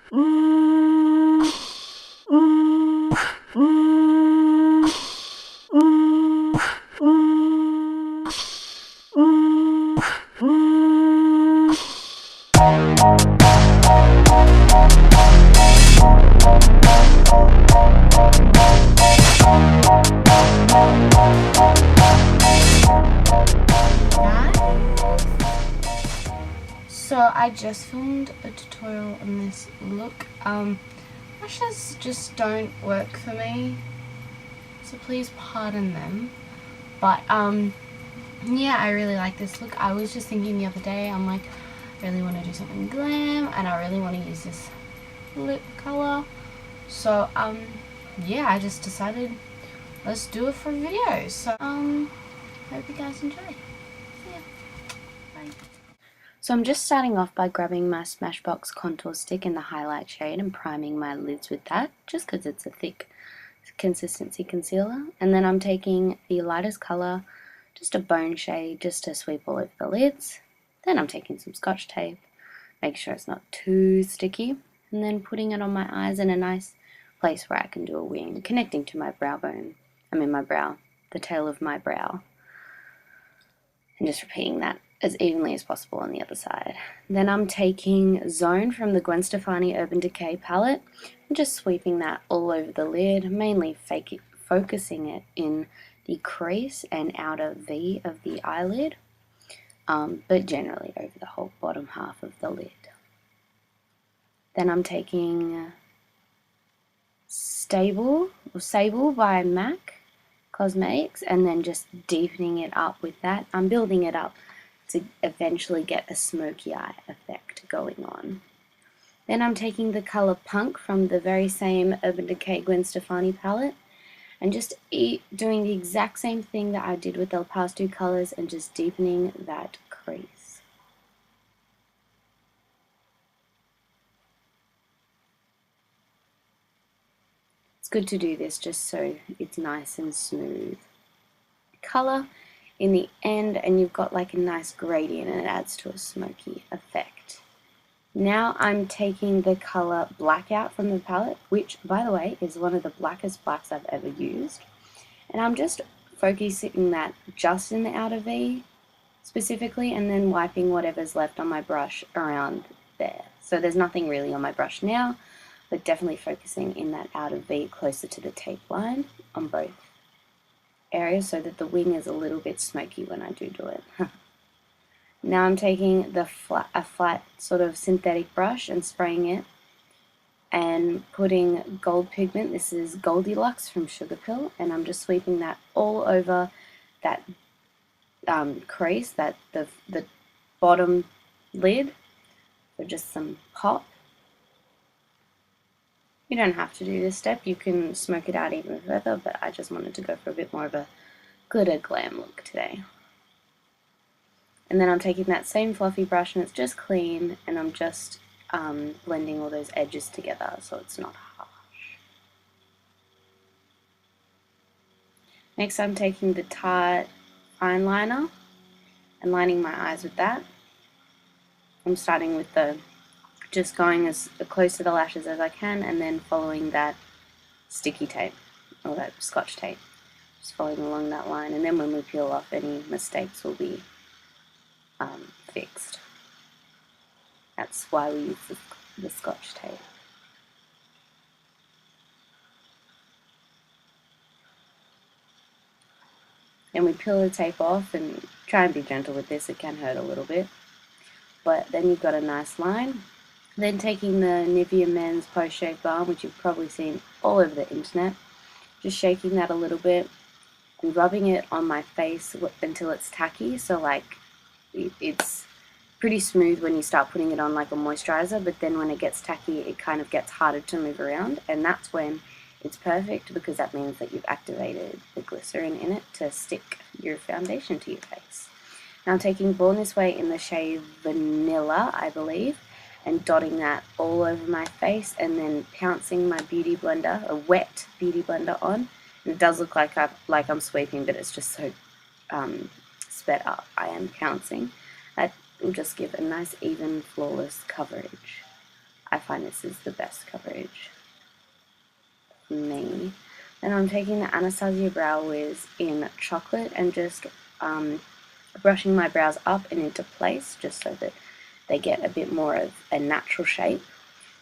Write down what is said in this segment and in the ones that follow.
So I just filmed a tutorial on this look. Lashes just don't work for me, so please pardon them. But yeah, I really like this look. I was just thinking the other day, I'm like, I really want to do something glam, and I really want to use this lip color. So yeah, I just decided let's do it for a video. So hope you guys enjoy. Yeah, bye. So I'm just starting off by grabbing my Smashbox contour stick in the highlight shade and priming my lids with that, just because it's a thick consistency concealer. And then I'm taking the lightest color, just a bone shade, just to sweep all over the lids. Then I'm taking some Scotch tape, make sure it's not too sticky, and then putting it on my eyes in a nice place where I can do a wing, connecting to my brow bone. My brow, the tail of my brow. And just repeating that as evenly as possible on the other side. Then I'm taking Zone from the Gwen Stefani Urban Decay palette and just sweeping that all over the lid, mainly focusing it in the crease and outer V of the eyelid, but generally over the whole bottom half of the lid. Then I'm taking Sable by MAC Cosmetics and then just deepening it up with that. I'm building it up to eventually get a smoky eye effect going on. Then I'm taking the color Punk from the very same Urban Decay Gwen Stefani palette and just doing the exact same thing that I did with the past two colors and just deepening that crease. It's good to do this just so it's nice and smooth. Color in the end and you've got like a nice gradient and it adds to a smoky effect. Now I'm taking the color Blackout from the palette, which by the way is one of the blackest blacks I've ever used, and I'm just focusing that just in the outer V specifically and then wiping whatever's left on my brush around there. So there's nothing really on my brush now, but definitely focusing in that outer V closer to the tape line on both areas so that the wing is a little bit smoky when I do it. Now I'm taking a flat sort of synthetic brush and spraying it and putting gold pigment. This is Goldilocks from Sugar Pill, and I'm just sweeping that all over that crease, the bottom lid, for just some pop. You don't have to do this step, you can smoke it out even further, but I just wanted to go for a bit more of a glitter glam look today. And then I'm taking that same fluffy brush and it's just clean and I'm just blending all those edges together so it's not harsh. Next I'm taking the Tarte fine liner and lining my eyes with that. I'm starting with just going as close to the lashes as I can and then following that sticky tape or that Scotch tape, just following along that line, and then when we peel off any mistakes will be fixed. That's why we use the Scotch tape. And we peel the tape off and try and be gentle with this, it can hurt a little bit. But then you've got a nice line. Then taking the Nivea Men's Post Shave Balm, which you've probably seen all over the internet, just shaking that a little bit and rubbing it on my face until it's tacky. So like it's pretty smooth when you start putting it on like a moisturizer, but then when it gets tacky it kind of gets harder to move around, and that's when it's perfect because that means that you've activated the glycerin in it to stick your foundation to your face. Now I'm taking Born This Way in the shade Vanilla, I believe, and dotting that all over my face and then pouncing my beauty blender, a wet beauty blender on. And it does look like I'm sweeping, but it's just so sped up. I am pouncing. That will just give a nice even flawless coverage. I find this is the best coverage for me. And I'm taking the Anastasia Brow Wiz in chocolate and just brushing my brows up and into place just so that they get a bit more of a natural shape.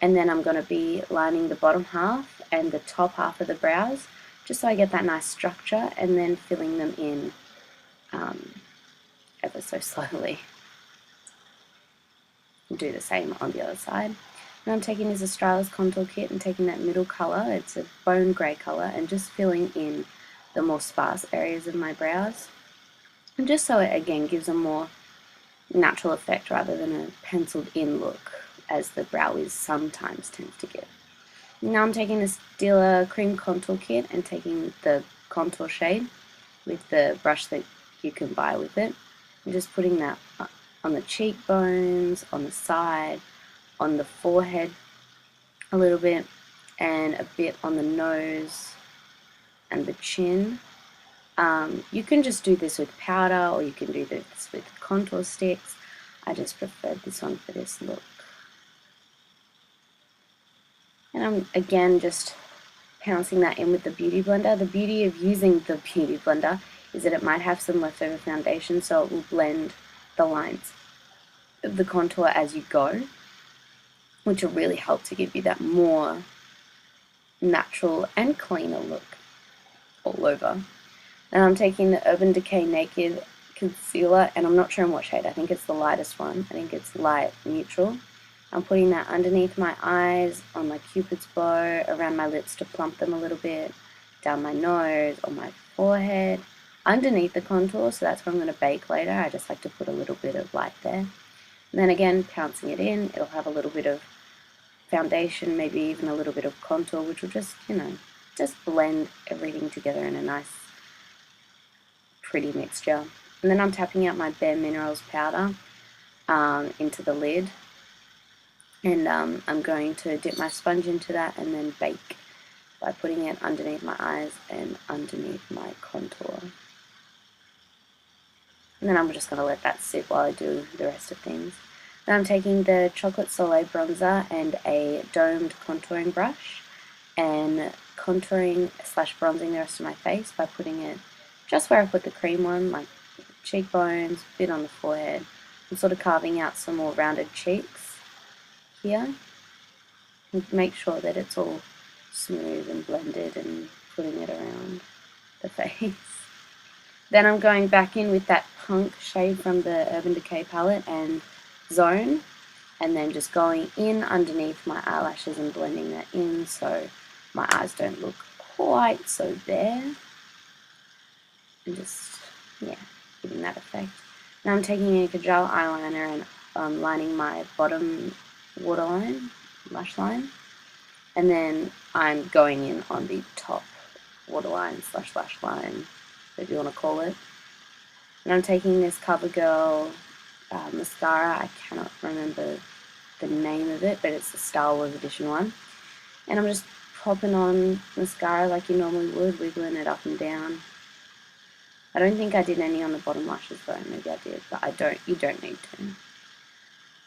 And then I'm going to be lining the bottom half and the top half of the brows just so I get that nice structure, and then filling them in ever so slowly. Do the same on the other side. And I'm taking this Australis contour kit and taking that middle colour, it's a bone grey colour, and just filling in the more sparse areas of my brows. And just so it again gives a more natural effect rather than a penciled in look as the Brow Wiz sometimes tends to get. Now I'm taking this Stila cream contour kit and taking the contour shade with the brush that you can buy with it. I'm just putting that on the cheekbones, on the side, on the forehead a little bit, and a bit on the nose and the chin. You can just do this with powder, or you can do this with contour sticks. I just preferred this one for this look. And I'm again just pouncing that in with the Beauty Blender. The beauty of using the Beauty Blender is that it might have some leftover foundation, so it will blend the lines of the contour as you go, which will really help to give you that more natural and cleaner look all over. And I'm taking the Urban Decay Naked Concealer, and I'm not sure in what shade. I think it's the lightest one. I think it's light neutral. I'm putting that underneath my eyes, on my cupid's bow, around my lips to plump them a little bit, down my nose, on my forehead, underneath the contour, so that's where I'm going to bake later. I just like to put a little bit of light there. And then again, pouncing it in, it'll have a little bit of foundation, maybe even a little bit of contour, which will just, just blend everything together in a nice, pretty mixture. And then I'm tapping out my Bare Minerals powder into the lid. And I'm going to dip my sponge into that and then bake by putting it underneath my eyes and underneath my contour. And then I'm just going to let that sit while I do the rest of things. Then I'm taking the Chocolate Soleil bronzer and a domed contouring brush and contouring / bronzing the rest of my face by putting it just where I put the cream one, like cheekbones, a bit on the forehead. I'm sort of carving out some more rounded cheeks here, and make sure that it's all smooth and blended and putting it around the face. Then I'm going back in with that Punk shade from the Urban Decay palette and Zone, and then just going in underneath my eyelashes and blending that in so my eyes don't look quite so bare, and just, giving that effect. Now I'm taking a Kajal eyeliner and lining my bottom waterline, lash line, and then I'm going in on the top waterline / lash line, whatever you want to call it. And I'm taking this CoverGirl mascara. I cannot remember the name of it, but it's the Star Wars edition one. And I'm just popping on mascara like you normally would, wiggling it up and down. I don't think I did any on the bottom lashes though, maybe I did, but you don't need to.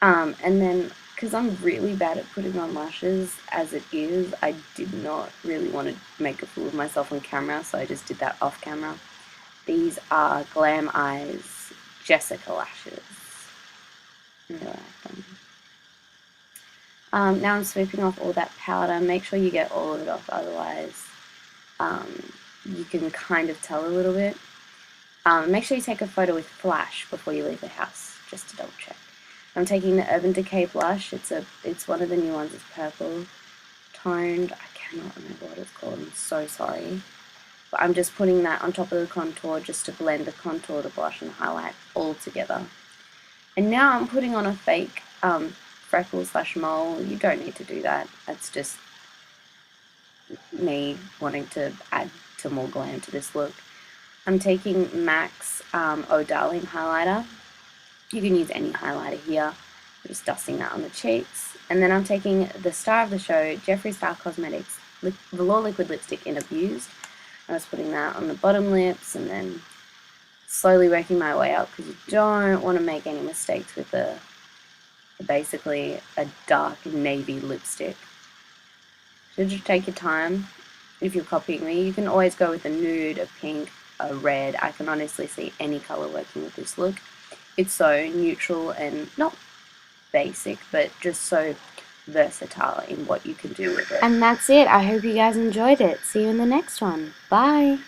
And then, because I'm really bad at putting on lashes as it is, I did not really want to make a fool of myself on camera, so I just did that off camera. These are Glam Eyes Jessica lashes. I really like them. Now I'm sweeping off all that powder. Make sure you get all of it off, otherwise you can kind of tell a little bit. Make sure you take a photo with flash before you leave the house, just to double check. I'm taking the Urban Decay blush. It's one of the new ones. It's purple toned. I cannot remember what it's called. I'm so sorry. But I'm just putting that on top of the contour just to blend the contour, the blush, and the highlight all together. And now I'm putting on a fake freckle / mole. You don't need to do that. That's just me wanting to add some more glam to this look. I'm taking MAC's Oh Darling highlighter. You can use any highlighter here. I'm just dusting that on the cheeks. And then I'm taking the star of the show, Jeffree Star Cosmetics Velour Liquid Lipstick in Abused. I was putting that on the bottom lips and then slowly working my way up because you don't want to make any mistakes with the basically a dark navy lipstick. So just take your time. If you're copying me, you can always go with a nude, a pink, a red. I can honestly see any color working with this look. It's so neutral and not basic, but just so versatile in what you can do with it. And that's it. I hope you guys enjoyed it. See you in the next one. Bye.